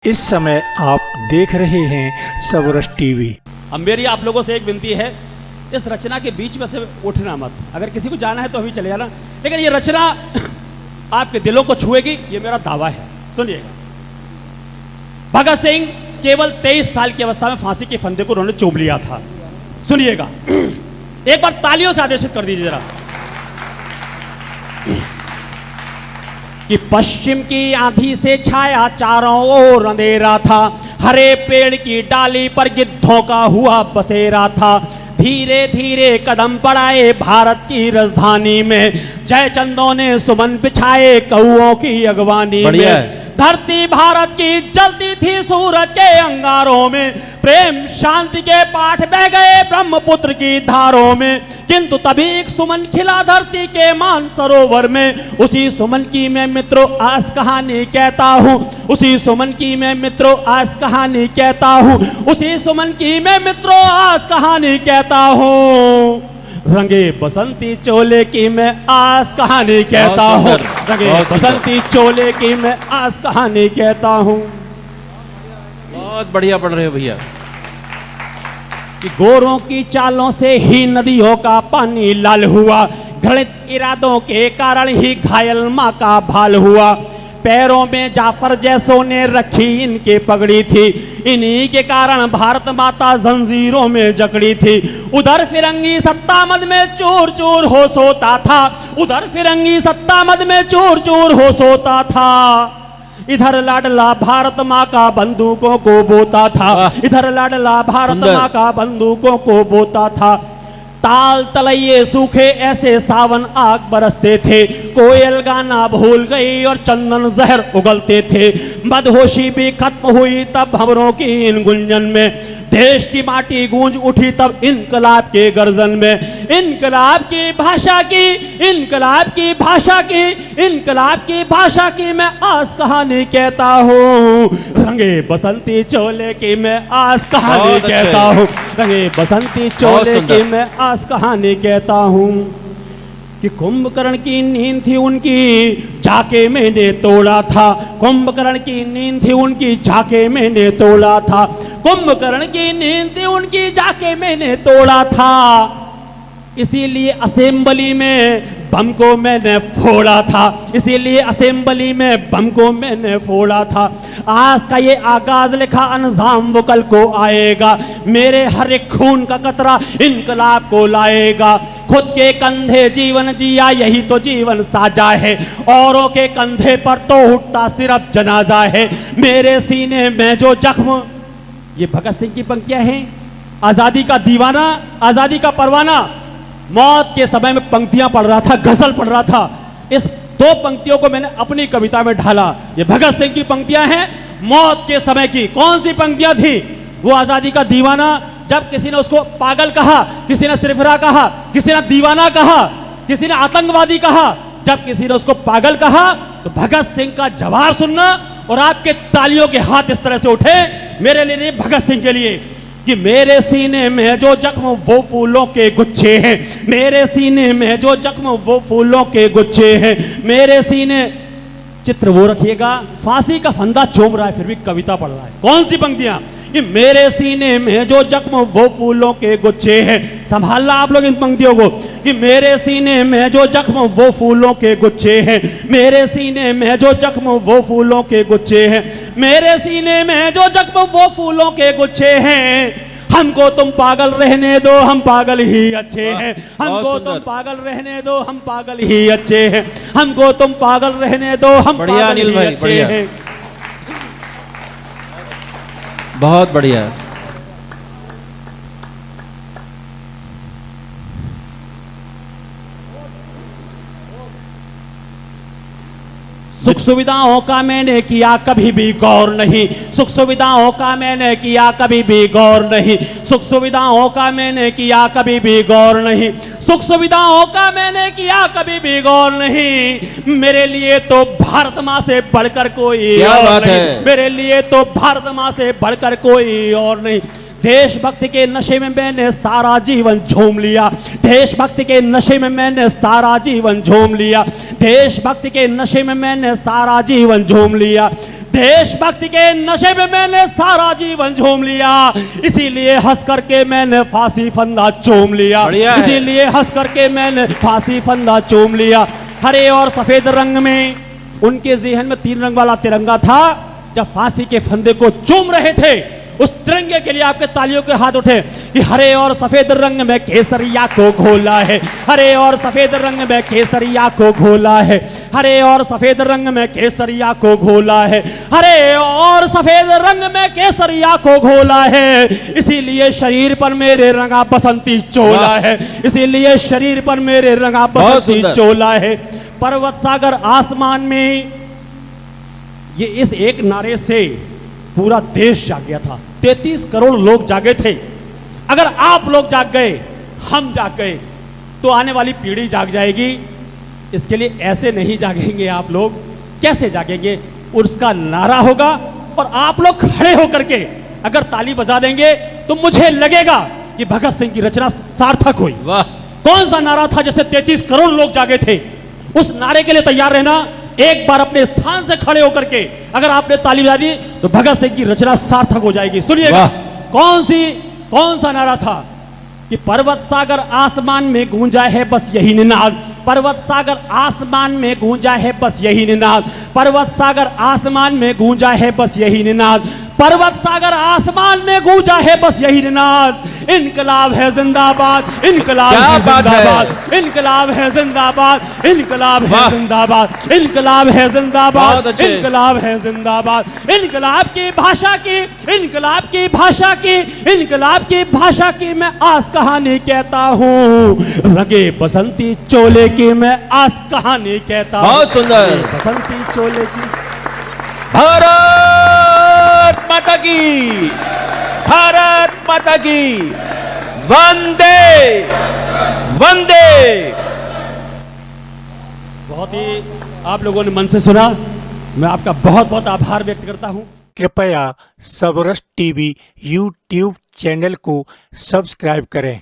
इस समय आप देख रहे हैं सबरस टीवी। अब मेरी आप लोगों से एक विनती है, इस रचना के बीच में से उठना मत। अगर किसी को जाना है तो अभी चले जाना, लेकिन ये रचना आपके दिलों को छुएगी, ये मेरा दावा है। सुनिएगा, भगत सिंह केवल 23 साल की अवस्था में फांसी के फंदे को उन्होंने चूम लिया था। सुनिएगा, एक बार तालियों से आदेशित कर दीजिए जरा। कि पश्चिम की आंधी से छाया चारों ओर अंधेरा था, हरे पेड़ की डाली पर गिद्धों का हुआ बसेरा था। धीरे धीरे कदम बढ़ाए भारत की राजधानी में, जय चंदों ने सुमन बिछाए कौओं की अगवानी में। धरती भारत की जलती थी सूरज के अंगारों में, प्रेम शांति के पाठ बह गए ब्रह्मपुत्र की धारों में। किंतु तभी एक सुमन खिला धरती के मान सरोवर में, उसी सुमन की मैं मित्रों आज कहानी कहता हूँ, उसी सुमन की मैं मित्रों आज कहानी कहता हूँ, उसी सुमन की मैं मित्रों आज कहानी कहता हूँ। रंगे बसंती चोले की मैं आज कहानी कहता हूँ, रंगे बसंती चोले की मैं आज कहानी कहता हूँ। बहुत बढ़िया पढ़ रहे हो भैया। कि गोरों की चालों से ही नदियों का पानी लाल हुआ, घृणित इरादों के कारण ही घायल माँ का भाल हुआ। पैरों में जाफर जैसों ने रखी इनके पगड़ी थी, इन्हीं के कारण भारत माता जंजीरों में जकड़ी थी। उधर फिरंगी सत्ता मद में चोर चोर हो सोता था, उधर फिरंगी सत्ता मद में चोर चोर हो सोता था। इधर लाडला भारत माँ का बंदूकों को बोता था, इधर लाडला भारत माँ का बंदूकों को बोता था। ताल तलैये सूखे ऐसे सावन आग बरसते थे, कोयल गाना भूल गई और चंदन जहर उगलते थे। मदहोशी भी खत्म हुई तब भंवरों की इन गुंजन में, देश की माटी गूंज उठी तब इनकलाब के गर्जन में। इनकलाब की भाषा की, इनकलाब की भाषा की, इनकलाब की भाषा की मैं आज कहानी कहता हूँ। रंगे बसंती चोले की मैं आज कहानी कहता हूँ, रंगे बसंती चोले की मैं आज कहानी कहता हूँ। कि कुंभकर्ण की नींद थी उनकी जाके मैंने तोड़ा था, कुंभकर्ण की नींद थी उनकी जाके मैंने तोड़ा था, कुंभकर्ण की नींद थी उनकी जाके मैंने तोड़ा था। इसीलिए असेंबली में बम को मैंने फोड़ा था, इसीलिए असेंबली में बम को मैंने फोड़ा था। आज का ये आगाज लिखा अंजाम वो कल को आएगा, मेरे हर एक खून का कतरा इनकलाब को लाएगा। खुद के कंधे जीवन जिया यही तो जीवन साजा है, औरों के कंधे पर तो उठता सिर्फ जनाजा है। मेरे सीने में जो जख्म, ये भगत सिंह की पंक्तियां हैं। आजादी का दीवाना, आजादी का परवाना, मौत के समय में पंक्तियां पढ़ रहा था, गजल पढ़ रहा था। इस दो पंक्तियों को मैंने अपनी कविता में ढाला। ये भगत सिंह की पंक्तियां हैं मौत के समय की। कौन सी पंक्तियां थी? वो आजादी का दीवाना, जब किसी ने उसको पागल कहा, किसी ने सिरफिरा कहा, किसी ने दीवाना कहा, किसी ने आतंकवादी कहा, जब किसी ने उसको पागल कहा तो भगत सिंह का जवाब सुनना और आपके तालियों के हाथ इस तरह से उठे मेरे लिए नहीं, भगत सिंह के लिए। कि मेरे सीने में जो जख्म वो फूलों के गुच्छे हैं, मेरे सीने में जो जख्म वो फूलों के गुच्छे हैं, मेरे सीने। चित्र वो रखिएगा, फांसी का फंदा चूम रहा है फिर भी कविता पढ़ रहा है। कौन सी पंक्तियां? कि मेरे सीने में जो जख्म वो फूलों के गुच्छे हैं। संभालना आप लोग इन पंक्तियों को। कि मेरे सीने में जो जख्म वो फूलों के गुच्छे हैं, मेरे सीने में जो जख्म वो फूलों के गुच्छे हैं, मेरे सीने में जो जख्म वो फूलों के गुच्छे हैं। हमको तुम पागल रहने दो, हम पागल ही अच्छे हैं, हमको तुम पागल रहने दो, हम पागल ही अच्छे हैं, हमको तुम पागल रहने दो, हम पागल ही अच्छे हैं। बहुत बढ़िया। सुख सुविधाओं का मैंने किया कभी भी गौर नहीं, सुख सुविधाओं का मैंने किया कभी भी गौर नहीं, सुख सुविधाओं का मैंने किया कभी भी गौर नहीं, सुख सुविधाओं का मैंने किया कभी भी गौर नहीं। मेरे लिए तो भारत माँ से बढ़कर कोई और नहीं, मेरे लिए तो भारत माँ से बढ़कर कोई और नहीं। देशभक्ति के नशे में मैंने सारा जीवन झूम लिया, देशभक्ति के नशे में मैंने सारा जीवन झूम लिया, देशभक्ति के नशे में मैंने सारा जीवन झूम लिया। देशभक्ति के नशे में मैंने सारा जीवन झूम लिया, इसीलिए हंस करके मैंने फांसी फंदा चूम लिया, बढ़िया है। इसीलिए हंस करके मैंने फांसी फंदा चूम लिया। हरे और सफेद रंग में उनके ज़हन में 3 रंग वाला तिरंगा था। जब फांसी के फंदे को चूम रहे थे, उस तिरंगे के लिए आपके तालियों के हाथ उठे कि हरे और सफेद रंग में केसरिया को घोला है, हरे और सफेद रंग में केसरिया को घोला है, हरे और सफेद रंग में केसरिया को घोला है, हरे और सफेद रंग में केसरिया को घोला है। इसीलिए शरीर पर मेरे रंगा बसंती चोला है, इसीलिए शरीर पर मेरे रंगा बसंती चोला है। पर्वत सागर आसमान में, ये इस एक नारे से पूरा देश जाग गया था। 33 करोड़ लोग जागे थे। अगर आप लोग जाग गए, हम जाग गए, तो आने वाली पीढ़ी जाग जाएगी। इसके लिए ऐसे नहीं जागेंगे आप लोग, कैसे जागेंगे? उसका नारा होगा और आप लोग खड़े होकर के अगर ताली बजा देंगे तो मुझे लगेगा कि भगत सिंह की रचना सार्थक हुई। वाह, कौन सा नारा था जिससे 33 करोड़ लोग जागे थे? उस नारे के लिए तैयार रहना। एक बार अपने स्थान से खड़े होकर के अगर आपने ताली बजा दी तो भगत सिंह की रचना सार्थक हो जाएगी। सुनिएगा, कौन सा नारा था कि पर्वत सागर आसमान में गूंजा है बस यही निनाद, पर्वत सागर आसमान में गूंजा है बस यही निनाद, पर्वत सागर आसमान में गूंजा है बस यही निनाद, पर्वत सागर आसमान में गूंजा है बस यही निनाद। इनकलाब है जिंदाबाद, इनकलाब है जिंदाबाद, इनकलाब है जिंदाबाद, इनकलाब है जिंदाबाद, इनकलाब है जिंदाबाद, इनकलाब है जिंदाबाद। इनकलाब की भाषा की, इनकलाब की भाषा की, इनकलाब की भाषा की मैं आस कहानी कहता हूँ, रंगे बसंती चोले की मैं आस कहानी कहता हूँ। बहुत सुंदर। बसंती चोले की। भारत माता की, भारत माता की, वंदे वंदे। बहुत ही आप लोगों ने मन से सुना, मैं आपका बहुत बहुत आभार व्यक्त करता हूं। कृपया सबरस टीवी यूट्यूब चैनल को सब्सक्राइब करें।